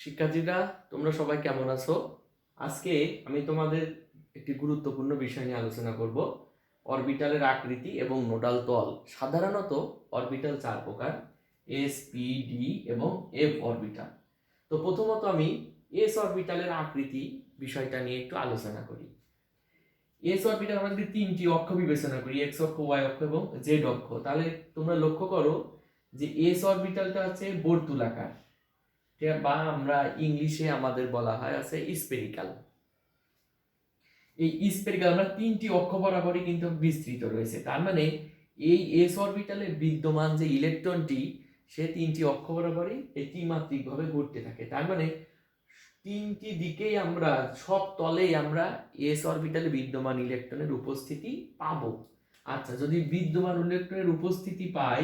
শিক্ষার্থীরা, তোমরা সবাই কেমন আছো? আজকে আমি তোমাদের একটি গুরুত্বপূর্ণ বিষয় নিয়ে আলোচনা করব, অরবিটালের আকৃতি এবং নোডাল তল। সাধারণত অরবিটাল চার প্রকার: এস, পি, ডি এবং এফ অরবিটাল। তো প্রথমত আমি এস অরবিটালের আকৃতি বিষয়টা নিয়ে একটু আলোচনা করি। এস অরবিটাল আমরা যদি তিনটি অক্ষ বিবেচনা করি, এক্স অক্ষ, ওয়াই অক্ষ এবং জেড অক্ষ, তাহলে তোমরা লক্ষ্য করো যে এস অরবিটালটা হচ্ছে বর্তুলাকার, বা আমরা ইংলিশে আমাদের বলা হয় আছে স্পেরিক্যাল। এই স্পেরিক্যাল আমরা তিনটি অক্ষ বরাবরই কিন্তু বিস্তৃত রয়েছে। তার মানে এই এস অরবিটালে বিদ্যমান যে ইলেকট্রনটি, সে তিনটি অক্ষ বরাবরই এই ত্রিমাত্রিকভাবে ঘুরতে থাকে। তার মানে তিনটি দিকেই আমরা, সব তলেই আমরা এস অরবিটালে বিদ্যমান ইলেকট্রনের উপস্থিতি পাবো। আচ্ছা, যদি বিদ্যমান ইলেকট্রনের উপস্থিতি পাই,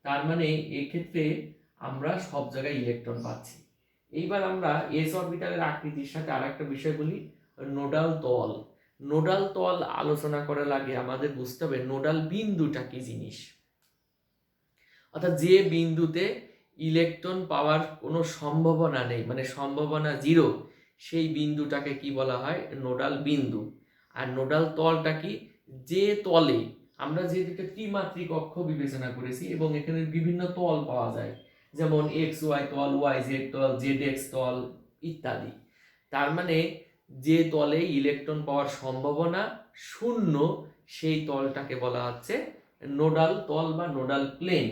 তার মানে এক্ষেত্রে আমরা সব জায়গায় ইলেকট্রন পাচ্ছি। এইবার আমরা এস অরবিটালের আকৃতির সাথে আরেকটা বিষয় বলি, নোডাল তল। নোডাল তল আলোচনা করার আগে আমাদের বুঝতে হবে নোডাল বিন্দুটা কি জিনিস। অর্থাৎ যে বিন্দুতে ইলেকট্রন পাওয়ার কোনো সম্ভাবনা নেই, মানে সম্ভাবনা জিরো, সেই বিন্দুটাকে কি বলা হয়? নোডাল বিন্দু। আর নোডাল তলটা কি? যে তলে আমরা যেদিকে ত্রিমাত্রিক অক্ষ বিবেচনা করেছি এবং এখানে বিভিন্ন তল পাওয়া যায়, যেমন এক্স ওয়াই তল, ওয়াই জেড তল, জেড এক্স তল ইত্যাদি। তার মানে যে তলে ইলেকট্রন পাওয়ার সম্ভাবনা শূন্য, সেই তলটাকে বলা হচ্ছে নোডাল তল বা নোডাল প্লেন।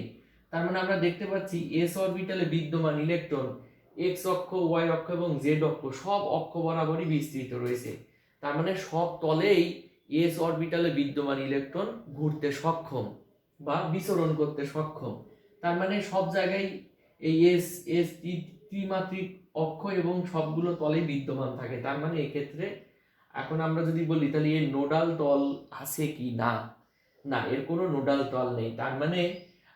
তার মানে আমরা দেখতে পাচ্ছি এস অরবিটালে বিদ্যমান ইলেকট্রন এক্স অক্ষ, ওয়াই অক্ষ এবং জেড অক্ষ, সব অক্ষ বরাবরই বিস্তৃত রয়েছে। তার মানে সব তলেই এস অরবিটালে বিদ্যমান ইলেকট্রন ঘুরতে সক্ষম বা বিচরণ করতে সক্ষম। তার মানে সব জায়গায় এই এস এস ত্রিমাত্রিক অক্ষ এবং সবগুলো তলেই বিদ্যমান থাকে। তার মানে এক্ষেত্রে এখন আমরা যদি বলি তাহলে এর নোডাল তল আছে কি না, না, এর কোনো নোডাল তল নেই। তার মানে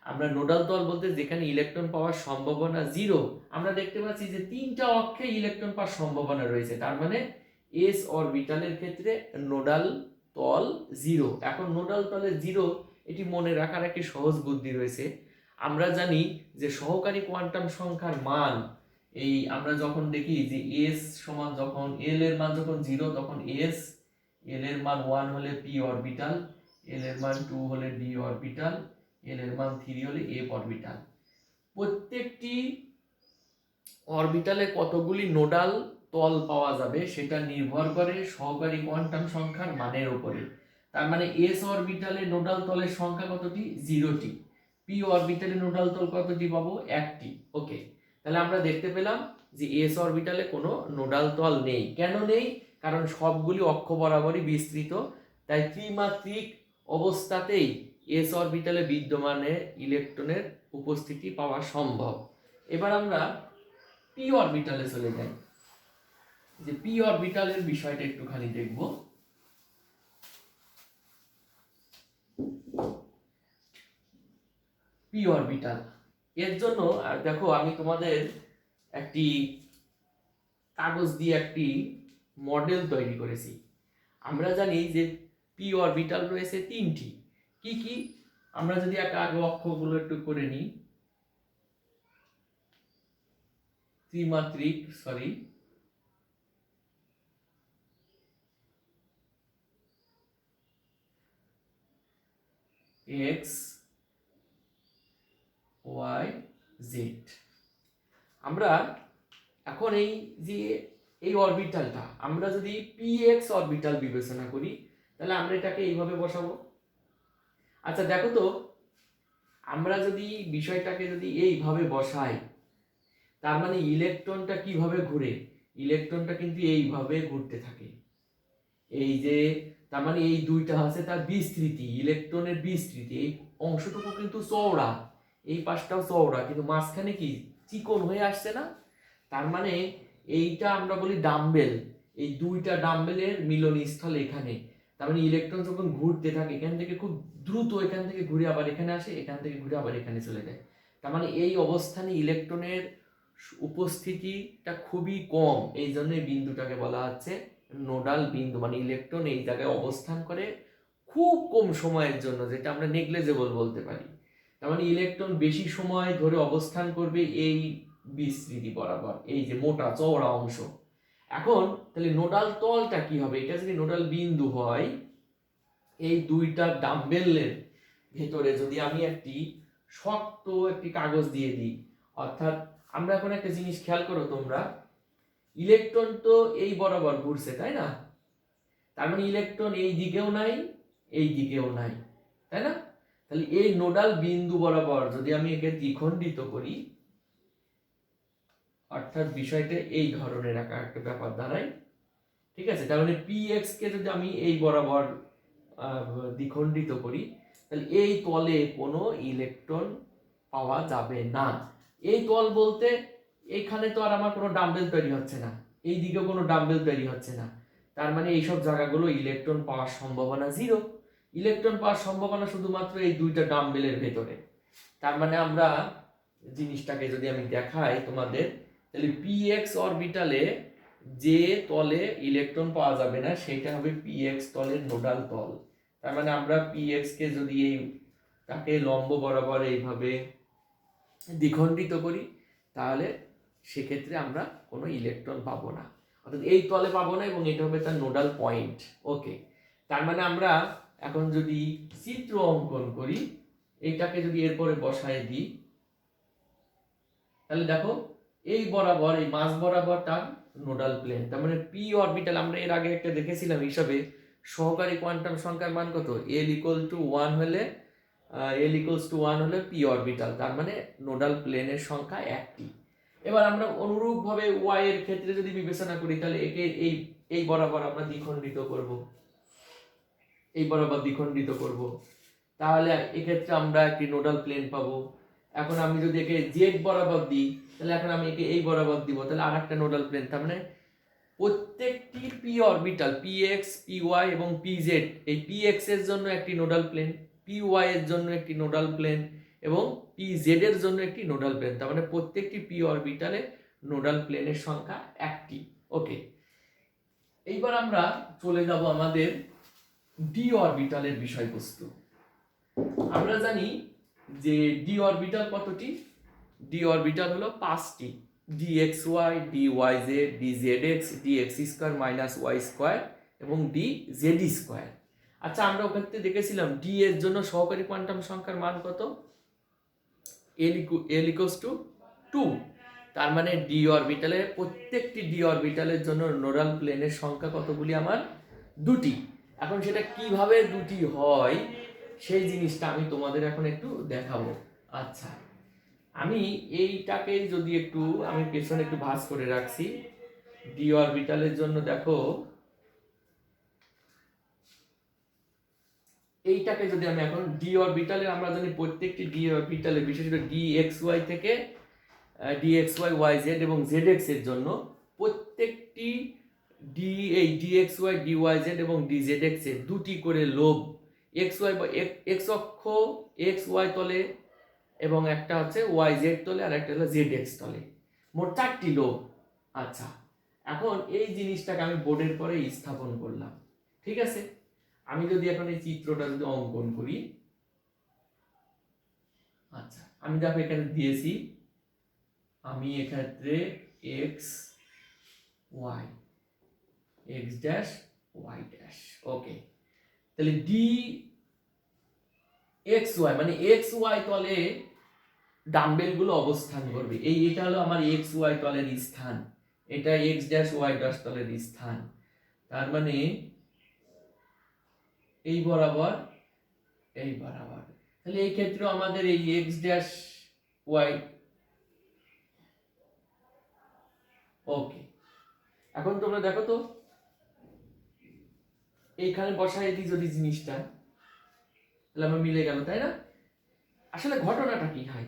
আমরা নোডাল তল বলতে যেখানে ইলেকট্রন পাওয়ার সম্ভাবনা জিরো, আমরা দেখতে পাচ্ছি যে তিনটা অক্ষে ইলেকট্রন পাওয়ার সম্ভাবনা রয়েছে। তার মানে এস অরবিটালের ক্ষেত্রে নোডাল তল জিরো। এখন নোডাল তলে জিরো, এটি মনে রাখার একটি সহজ বুদ্ধি রয়েছে। আমরা জানি যে সহকারী কোয়ান্টাম সংখ্যার মান, এই আমরা যখন দেখি যে এস সমান, যখন এল এর মান যখন জিরো, তখন এস, এল এর মান 1 হলে পি অরবিটাল, এল এর মান 2 হলে ডি অরবিটাল, এল এর মান 3 হলে এফ অরবিটাল। প্রত্যেকটি অরবিটালে কতগুলি নোডাল তল পাওয়া যাবে সেটা নির্ভর করে সহকারী কোয়ান্টাম সংখ্যার মানের উপরে। তার মানে এস অরবিটালে নোডাল তলের সংখ্যা কতটি? 0টি। পি অরবিটালে নোডাল তল কতটি পাবো? 1টি। ওকে, তাহলে আমরা দেখতে পেলাম যে এস অরবিটালে কোনো নোডাল তল নেই। কেন নেই? কারণ সবগুলি অক্ষ বরাবরই বিস্তৃত, তাই ত্রিমাত্রিক অবস্থাতেই এস অরবিটালে বিদ্যমানে ইলেকট্রনের উপস্থিতি পাওয়া সম্ভব। এবার আমরা পি অরবিটালে চলে যাই, যে পি অরবিটালের বিষয়টা একটুখানি দেখব। পি অরবিটাল, এর জন্য দেখো আমি তোমাদের একটি কাগজ দিয়ে একটি মডেল তৈরি করেছি। আমরা জানি যে পি অরবিটাল রয়েছে তিনটি। কি কি? আমরা যদি আগে অক্ষগুলো একটু করে নিই, ত্রিমাত্রিক, সরি, এক্স ওয়াই জেড। আমরা এখন এই যে এই অরবিটালটা আমরা যদি পি এক্স অরবিটাল বিবেচনা করি, তাহলে আমরা এটাকে এইভাবে বসাবো। আচ্ছা দেখো তো, আমরা যদি বিষয়টাকে যদি এইভাবে বসাই, তার মানে ইলেকট্রনটা কিভাবে ঘুরে? ইলেকট্রনটা কিন্তু এইভাবে ঘুরতে থাকে। এই যে, তার মানে এই দুইটা আছে তার বিস্তৃতি, ইলেকট্রনের বিস্তৃতি। এই অংশটুকু কিন্তু চওড়া, এই পাশটাও চওড়া, কিন্তু মাঝখানে কি চিকন হয়ে আসছে না? তার মানে এইটা আমরা বলি ডাম্বেল। এই দুইটা ডাম্বেলের মিলনস্থল এখানে। তার মানে ইলেকট্রন যখন ঘুরতে থাকে, এখান থেকে খুব দ্রুত এখান থেকে ঘুরে আবার এখানে আসে, এখান থেকে ঘুরে আবার এখানে চলে যায়। তার মানে এই অবস্থানে ইলেকট্রনের উপস্থিতিটা খুবই কম, এই জন্য এই বিন্দুটাকে বলা হচ্ছে নোডাল বিন্দু। মানে ইলেকট্রন এই জায়গায় অবস্থান করে খুব কম সময়ের জন্য, যেটা আমরা নেগলেজেবল বলতে পারি। তার মানে ইলেকট্রন বেশি সময় ধরে অবস্থান করবে এই বিস্তৃতি বরাবর, এই যে মোটা চওড়া অংশ। এখন তাহলে নোডাল তলটা কি হবে? এটা যদি নোডাল বিন্দু হয়, এই দুইটা ডাম্বেলের ভেতরে যদি আমি একটি শক্ত একটি কাগজ দিয়ে দিই, অর্থাৎ আমরা এখন একটা জিনিস খেয়াল করো তোমরা, ইলেকট্রন তো এই বরাবর ঘুরছে, তাই না? তার মানে ইলেকট্রন এই দিকেও নাই, এই দিকেও নাই, তাই না? তাহলে এই নোডাল বিন্দু বরাবর যদি আমি একে দ্বিখণ্ডিত করি, অর্থাৎ বিষয়টা এই ধরনের একটা ব্যাপার দাঁড়ায়, ঠিক আছে? তার মানে px কে যদি আমি এই বরাবর দ্বিখণ্ডিত করি, তাহলে এই তলে কোনো ইলেকট্রন পাওয়া যাবে না। এই তল বলতে এখানে তো আর আমার কোনো ডাম্বেল তৈরি হচ্ছে না, এই দিকেও কোনো ডাম্বেল তৈরি হচ্ছে না, তার মানে এইসব জায়গাগুলো ইলেকট্রন পাওয়ার সম্ভাবনা জিরো। ইলেকট্রন পাওয়ার সম্ভাবনা শুধুমাত্র এই দুইটা ডাম্বেলের ভেতরে। তার মানে আমরা জিনিসটাকে যদি আমি দেখাই তোমাদের, তাহলে px অরবিটালে যে তলে ইলেকট্রন পাওয়া যাবে না সেটা হবে px তলের নোডাল তল। তার মানে আমরা px কে যদি এই তাকে লম্ব বরাবর এইভাবে দ্বিখণ্ডিত করি, তাহলে সেক্ষেত্রে আমরা কোনো ইলেকট্রন পাবো না, অর্থাৎ এই তলে পাবো না, এবং এটা হবে তার নোডাল পয়েন্ট। ওকে, তার মানে আমরা এখন যদি চিত্র অঙ্কন করি, এইটাকে যদি এরপরে বসায় দিই, তাহলে দেখো এই বরাবর, এই মাঝ বরাবর তার নোডাল প্লেন। তার মানে পি অরবিটাল আমরা এর আগে একটা দেখেছিলাম হিসাবে, সহকারী কোয়ান্টাম সংখ্যার মান কত? l = 1 হলে l = 1 হলে পি অরবিটাল, তার মানে নোডাল প্লেনের সংখ্যা একটি। এবার আমরা অনুরূপভাবে y এর ক্ষেত্রে যদি বিবেচনা করি, তাহলে একে এই বরাবর আমরা দ্বিখণ্ডিত করব, এই বরাবর দ্বিখণ্ডিত করব, তাহলে এক্ষেত্রে আমরা একটি নোডাল প্লেন পাবো। এখন আমি যদি একে জেড বরাবর দিই, তাহলে এখন আমি একে এই বরাবর দিব, তাহলে আর একটা নোডাল প্লেন। তার মানে প্রত্যেকটি পি অরবিটাল px py এবং pz, এই px এর জন্য একটি নোডাল প্লেন, py এর জন্য একটি নোডাল প্লেন এবং pz এর জন্য একটি নোডাল প্লেন। তার মানে প্রত্যেকটি পি অরবিটালে নোডাল প্লেনের সংখ্যা একটি। ওকে, এইবার আমরা চলে যাব আমাদের ডি অরবিটালের বিষয়বস্তু। আমরা জানি যে ডি অরবিটাল কতটি? ডি অরবিটাল হলো 5টি, dxy dyz dzx dx² - y² এবং dz²। আচ্ছা, আমরা ওখান থেকে দেখেছিলাম ডি এর জন্য সহকারী কোয়ান্টাম সংখ্যার মান কত? l = 2। তার মানে ডি অরবিটালে, প্রত্যেকটি ডি অরবিটালের জন্য নোডাল প্লেনের সংখ্যা কতগুলি? আমার দুটি। এখন সেটা কিভাবে দুটি হয় সেই জিনিসটা আমি তোমাদের এখন একটু দেখাবো। আচ্ছা, আমি এইটাকে যদি একটু আমি পেছনে একটু ভাঁজ করে রাখছি, ডি অরবিটালের জন্য দেখো, এইটাকে যদি আমি এখন ডি অরবিটালের, আমরা জানি প্রত্যেকটি ডি অরবিটালে বিশেষত dxy থেকে dxy yz এবং zx এর জন্য প্রত্যেকটি এই dxy dyz এবং dzx এর দুটি করে লোব, xy বা x অক্ষ xy তলে এবং একটা হচ্ছে yz তলে আর একটা হলো zx তলে, মোট 4টি লোব। আচ্ছা, এখন এই জিনিসটাকে আমি বোর্ডের পরে স্থাপন করলাম, ঠিক আছে? আমি যদি এখন এই চিত্রটা যদি অঙ্কন করি, আচ্ছা আমি দেখো এখানে দিয়েছি, আমি এক্ষেত্রে x y x dash y dash. Okay, তাহলে ডি এক্স ওয়াই মানে এক্স ওয়াই তলে ডাম্বেল গুলো অবস্থান করবে, এটা হলো আমার এক্স ওয়াই তলের স্থান, এটা এক্স ড্যাশ ওয়াই ড্যাশ তলের স্থান। তার মানে এই বরাবর এই বরাবর, তাহলে এই ক্ষেত্রে আমাদের এই এক্স ড্যাশ ওয়াই। ওকে, এখন তোমরা দেখো তো এইখানে বসাই দিই যদি জিনিসটা, তাহলে আমার মিলে গেল, তাই না? আসলে ঘটনাটা কি হয়,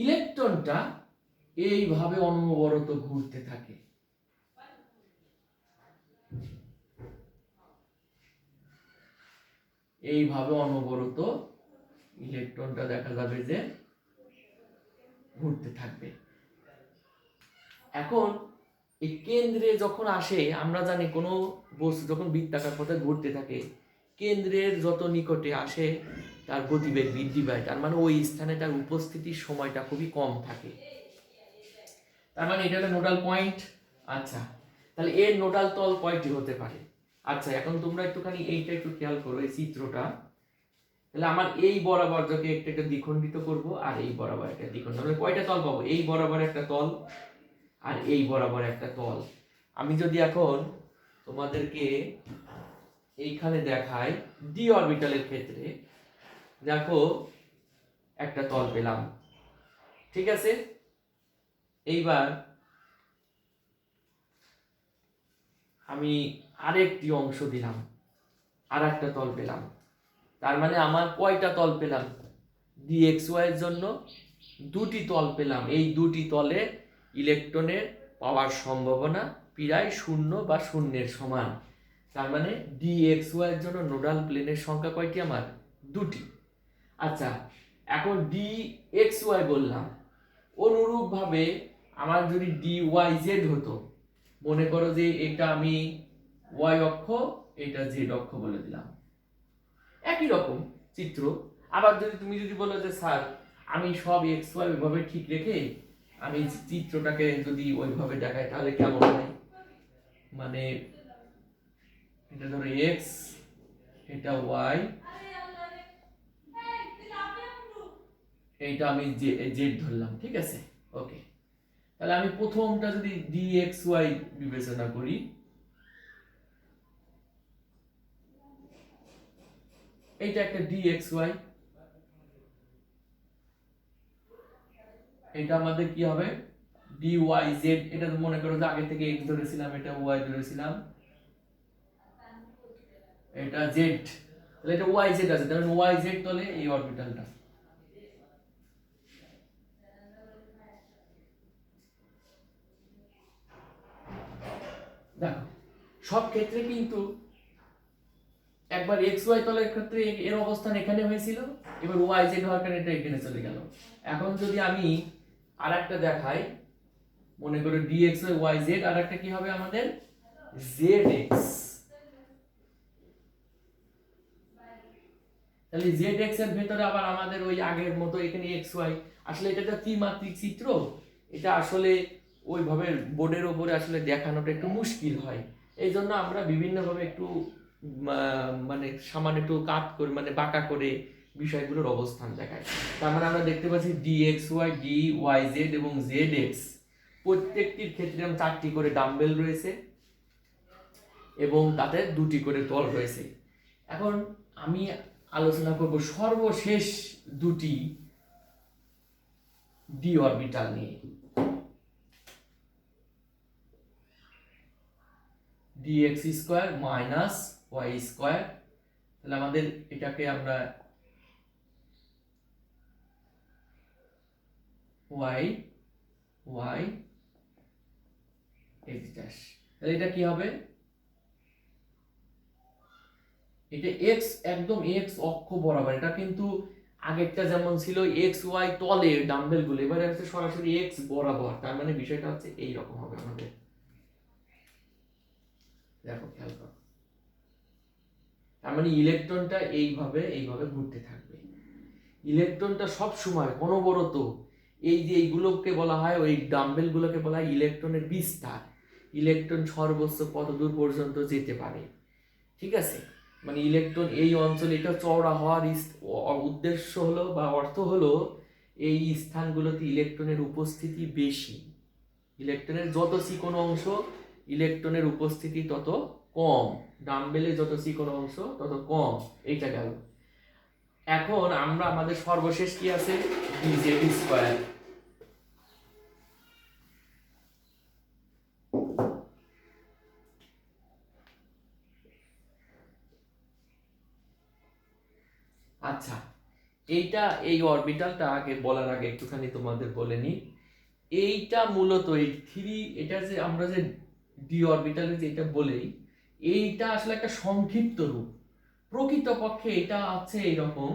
ইলেকট্রনটা এইভাবে অনবরত ঘুরতে থাকে, এইভাবে অনবরত ইলেকট্রনটা দেখা যাবে যে ঘুরতে থাকবে। এখন এই কেন্দ্রে যখন আসে, আমরা জানি কোনো বস্তু যখন বৃত্তাকার পথে ঘুরতে থাকে, কেন্দ্রের যত নিকটে আসে তার গতিবেগ বৃদ্ধি পায়, তার মানে ওই স্থানে তার উপস্থিতির সময়টা খুবই কম থাকে। তার মানে এটা হলো নোডাল পয়েন্ট। আচ্ছা, তাহলে এর নোডাল তল কয়টি হতে পারে? আচ্ছা, এখন তোমরা একটুখানি এইটা একটু খেয়াল করো, এই চিত্রটা। তাহলে আমার এই বরাবর যাকে একটা দ্বিখণ্ডিত করব, আর এই বরাবর একটা দ্বিখণ্ডিত, তাহলে কয়টা তল পাবো? এই বরাবর একটা তল আর এই বরাবর একটা তল। আমি যদি এখন তোমাদেরকে এইখানে দেখাই ডি অরবিটালের ক্ষেত্রে, দেখো একটা তল পেলাম, ঠিক আছে। এইবার আমি আরেকটি অংশ দিলাম, আর একটা তল পেলাম। তার মানে আমার কয়টা তল পেলাম? ডি এক্স ওয়াই এর জন্য দুটি তল পেলাম। এই দুটি তলে ইলেকট্রনের পাওয়ার সম্ভাবনা প্রায় শূন্য বা শূন্যের সমান। তার মানে ডি এক্স ওয়াই এর জন্য নোডাল প্লেনের সংখ্যা কয়টি আমার? দুটি। আচ্ছা, এখন ডি এক্স ওয়াই বললাম, অনুরূপভাবে আমার যদি ডি ওয়াই জেড হতো, মনে করো যে এটা আমি ওয়াই অক্ষ, এটা জেড অক্ষ বলে দিলাম, একই রকম চিত্র। আবার যদি তুমি যদি বলো যে স্যার আমি সব এক্স ওয়াই ওইভাবে ঠিক রেখে আমি চিত্রটাকে যদি ওইভাবে দেখাই তাহলে কেমন হয়? মানে এটা ধরো এক্স, এটা ওয়াই, এইটা আমি জেড ধরলাম, ঠিক আছে, ওকে। তাহলে আমি প্রথমটা যদি ডি এক্স ওয়াই বিবেচনা করি, এইটা একটা ডি এক্স ওয়াই, এটা আমাদের কি হবে? D Y Z. এটা তো মনে করো যে আগে থেকে এক্স ধরেছিলাম, এটা ওয়াই ধরেছিলাম, এটা জেড, তাহলে এটা ওয়াই জেড আছে, তাহলে ওয়াই জেড তলে এই অরবিটালটা। দেখো সব ক্ষেত্রে কিন্তু একবার এক্স ওয়াই তলের ক্ষেত্রে এর অবস্থান এখানে হয়েছিল, এবার ওয়াই জেড হওয়ার কারণে এটা এখানে চলে গেল। এখন যদি আমি আরেকটা দেখাই, মনে করো d x y y z, আর একটা কি হবে আমাদের? Z x. তাহলে জেড এক্স এর ভেতরে আবার আমাদের ওই আগের মতো এখানে এক্স ওয়াই। আসলে এটা একটা ত্রিমাত্রিক চিত্র, এটা আসলে ওইভাবে বোর্ডের উপরে আসলে দেখানোটা একটু মুশকিল হয়। এই জন্য আমরা বিভিন্নভাবে একটু মানে সামান্য একটু কাট করে, মানে বাঁকা করে বিষয়গুলোর অবস্থান দেখায়। তার মানে আমরা দেখতে পাচ্ছি D x Y, D Y Z এবং জেড এক্স প্রত্যেকটির ক্ষেত্রে চারটি করে ডাম্বেল রয়েছে এবং তাতে দুটি করে তল রয়েছে। এখন আমি আলোচনা করব সর্বশেষ দুটি ডি অরবিটাল নিয়ে। D X square minus Y square, তাহলে আমাদের এটাকে আমরা ওয়াই ওয়াই এক্স ড্যাশ, তাহলে এটা কি হবে? এটা এক্স, একদম এক্স অক্ষ বরাবর। এটা কিন্তু আগেরটা যেমন ছিল এক্স ওয়াই তলে ডাম্বেল গুলো, এবারে হচ্ছে সরাসরি এক্স বরাবর। তার মানে বিষয়টা হচ্ছে এই রকম হবে আমাদের। দেখো খেয়াল করো, তার মানে ইলেকট্রনটা এইভাবে এইভাবে ঘুরতে থাকবে। ইলেকট্রনটা সব সময় অনবরত এই যে এইগুলোকে বলা হয়, ওই ডাম্বেল গুলোকে বলা হয় ইলেকট্রনের বিস্তার। ইলেকট্রন সর্বোচ্চ কত দূর পর্যন্ত যেতে পারে, ঠিক আছে। মানে ইলেকট্রন এই অঞ্চলে এটা চওড়া হওয়ার উদ্দেশ্য হলো বা অর্থ হলো এই স্থানগুলোতে ইলেকট্রনের উপস্থিতি বেশি। ইলেকট্রনের যত চিকন অংশ ইলেকট্রনের উপস্থিতি তত কম, ডাম্বেলে যত চিকন অংশ তত কম। এইটা গেল। এখন আমরা আমাদের সর্বশেষ কি আছে? DZ square. আচ্ছা, এইটা এই অরবিটালটা আগে বলার আগে একটুখানি তোমাদের বলে নি, এইটা মূলত এই থ্রি, এটা যে আমরা যে ডি অরবিটালে যেটা বলেই, এইটা আসলে একটা সংক্ষিপ্ত রূপ। প্রকৃতপক্ষে এটা আছে এইরকম,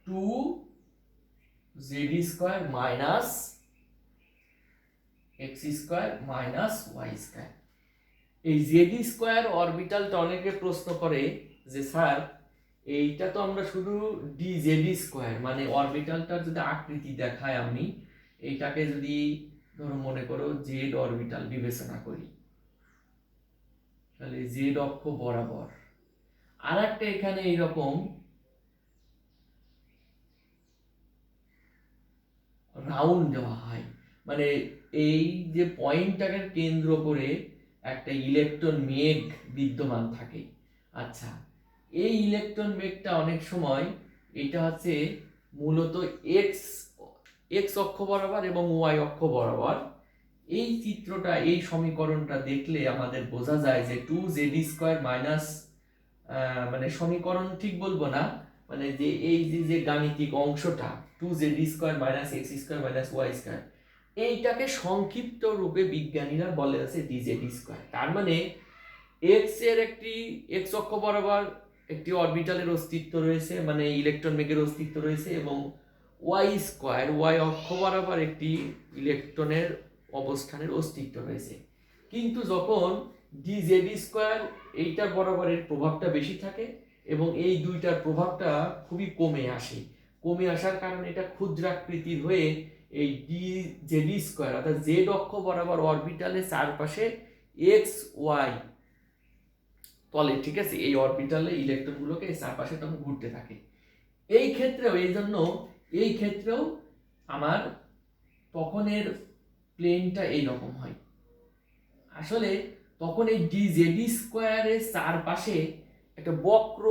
2z square minus X square minus Y square. এই জেড স্কয়ার অরবিটালটা অনেকে প্রশ্ন করে যে স্যার এইটা তো আমরা শুধু dz² মানে অরবিটালটার যদি আকৃতি দেখায় আমি এইটাকে যদি ধরো মনে করো জেড অরবিটাল বিবেচনা করি, তাহলে জেড অক্ষ বরাবর আর একটা এখানে এইরকম রাউন্ড দেওয়া হয়, মানে এই যে পয়েন্টটাকে কেন্দ্র করে একটা ইলেকট্রন মেঘ বিদ্যমান থাকে। আচ্ছা, এই ইলেকট্রন মেঘটা অনেক সময় এটা হচ্ছে মূলত এক্স এক্স অক্ষ বরাবর এবং ওয়াই অক্ষ বরাবর। এই চিত্রটা, এই সমীকরণটা দেখলে আমাদের বোঝা যায় যে 2z² মাইনাস, মানে সমীকরণ ঠিক বলবো না, মানে যে এই যে গাণিতিক অংশটা 2z² minus x² minus y², এইটাকে সংক্ষিপ্ত রূপে বিজ্ঞানীরা বলে আছে dz²। তার মানে এক্স এর একটি এক্স অক্ষ বরাবর একটি অরবিটালের অস্তিত্ব রয়েছে, মানে ইলেকট্রন বেগের অস্তিত্ব রয়েছে, এবং y² ওয়াই অক্ষ বরাবর একটি ইলেকট্রনের অবস্থানের অস্তিত্ব রয়েছে। কিন্তু যখন dz² এইটার বরাবরের প্রভাবটা বেশি থাকে এবং এই দুইটার প্রভাবটা খুবই কমে আসার কারণে এটা ক্ষুদ্রাকৃতির হয়ে এই dz² অর্থাৎ জেড অক্ষ বরাবর অরবিটালের চারপাশে এক্স ওয়াই তলে, ঠিক আছে, এই অরবিটালে ইলেকট্রনগুলোকে চারপাশে তখন ঘুরতে থাকে। এই ক্ষেত্রেও আমার তখন এর প্লেনটা এইরকম হয়। আসলে তখন এই dz² এর চারপাশে একটা বক্র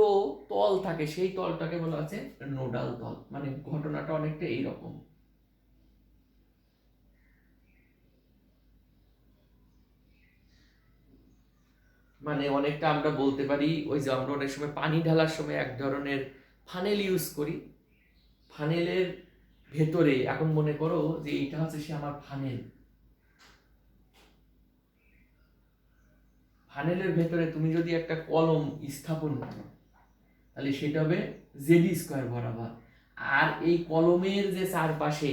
তল থাকে, সেই তলটাকে বলা আছে নোডাল তল। মানে ঘটনাটা অনেকটা এইরকম। মানে অনেকটা আমরা বলতে পারি, ওই যে আমরা অনেক সময় পানি ঢালার সময় এক ধরনের ফানেল ইউজ করি, ফানেলের ভেতরে এখন মনে করো যে এটা হচ্ছে সে আমার ফানেলের ভেতরে তুমি যদি একটা কলম স্থাপন করো তাহলে সেটা হবে z² বরাবর। আর এই কলমের যে চারপাশে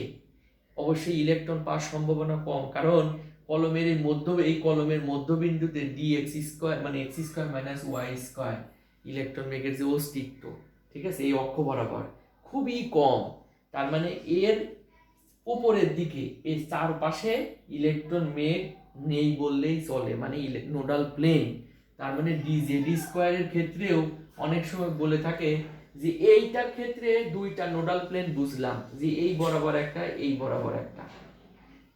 অবশ্যই ইলেকট্রন পাওয়ার সম্ভাবনা কম, কারণ এই কলমের মধ্যবিন্দুতে dx² মানে x² মাইনাস y² ইলেকট্রন বেগের যে অস্তিত্ব, ঠিক আছে, এই অক্ষ বরাবর খুবই কম। তার মানে এর উপরের দিকে এই চারপাশে ইলেকট্রন মেঘ নেই বললেই চলে, মানে নোডাল প্লেন। তার মানে dz² এর ক্ষেত্রেও অনেক সময় বলে থাকে যে এইটার ক্ষেত্রে দুইটা নোডাল প্লেন বুঝলাম, যে এই বরাবর একটা, এই বরাবর একটা,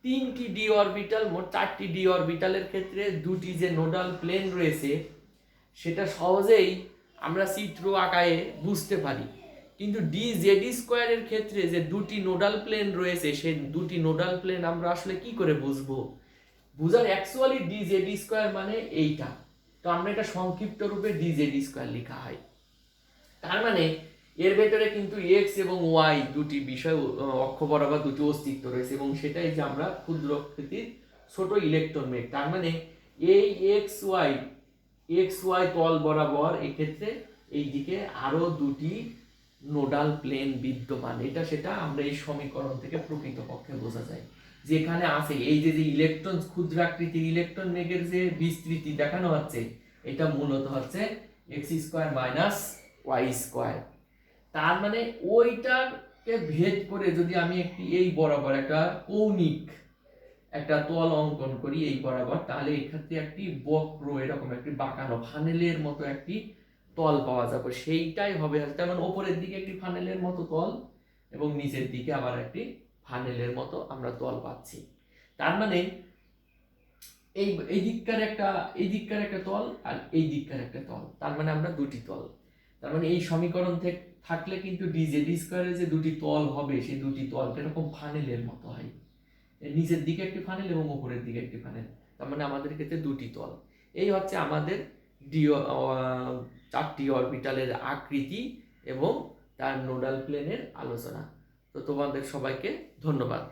3টি ডি অরবিটাল, মোট 4টি ডি অরবিটালের ক্ষেত্রে দুটি যে নোডাল প্লেন রয়েছে সেটা সহজেই আমরা চিত্র আকারে বুঝতে পারি। কিন্তু dz² এর ক্ষেত্রে যে দুটি নোডাল প্লেন রয়েছে, সেই দুটি নোডাল প্লেন আমরা আসলে কি করে বুঝবো? বুঝার অ্যাকচুয়ালি dz² মানে এইটা, তো আমরা এটা সংক্ষিপ্ত রূপে dz² লেখা হয়। তার মানে এর ভেতরে কিন্তু এক্স এবং ওয়াই দুটি বিষয় অক্ষ বরাবর দুটি অস্তিত্ব রয়েছে, এবং সেটাই যে আমরা ক্ষুদ্রাকৃতির ছোট ইলেকট্রন মেঘ। তার মানে এই এক্স ওয়াই তল বরাবর এক্ষেত্রে এই দিকে আরো দুটি নোডাল প্লেন বিদ্যমান। সেটা আমরা এই সমীকরণ থেকে প্রকৃতপক্ষে বোঝা যায়, যেখানে আছে এই যে ইলেকট্রন ক্ষুদ্রাকৃতির ইলেকট্রন মেঘের যে বিস্তৃতি দেখানো হচ্ছে, এটা মূলত হচ্ছে x² মাইনাস y²। তার মানে ওইটাকে ভেদ করে যদি আমি এই বরাবর একটা কৌণিক একটা তল অঙ্কন করি এই বরাবর, তাহলে এক্ষেত্রে একটি বক্র এরকম একটি বাঁকানো ফানেলের মতো একটি তল পাওয়া যাবে। সেইটাই হবে, যেমন উপরের দিকে একটি ফানেলের মতো তল এবং নিচের দিকে আবার একটি ফানেলের মতো আমরা তল পাচ্ছি। তার মানে এই দিককার একটা তল আর এই দিককার একটা তল, তার মানে আমরা দুটি তল। তার মানে এই সমীকরণ থেকে থাকলে কিন্তু dz² এর যে দুটি তল হবে, সেই দুটি তল এরকম ফানেলের মতো হয়, নিচের দিকে একটি ফানেল এবং উপরের দিকে একটি ফানেল। তার মানে আমাদের ক্ষেত্রে দুটি তল। এই হচ্ছে আমাদের 4টি অরবিটালের আকৃতি এবং তার নোডাল প্লেনের আলোচনা। তো তোমাদের সবাইকে ধন্যবাদ।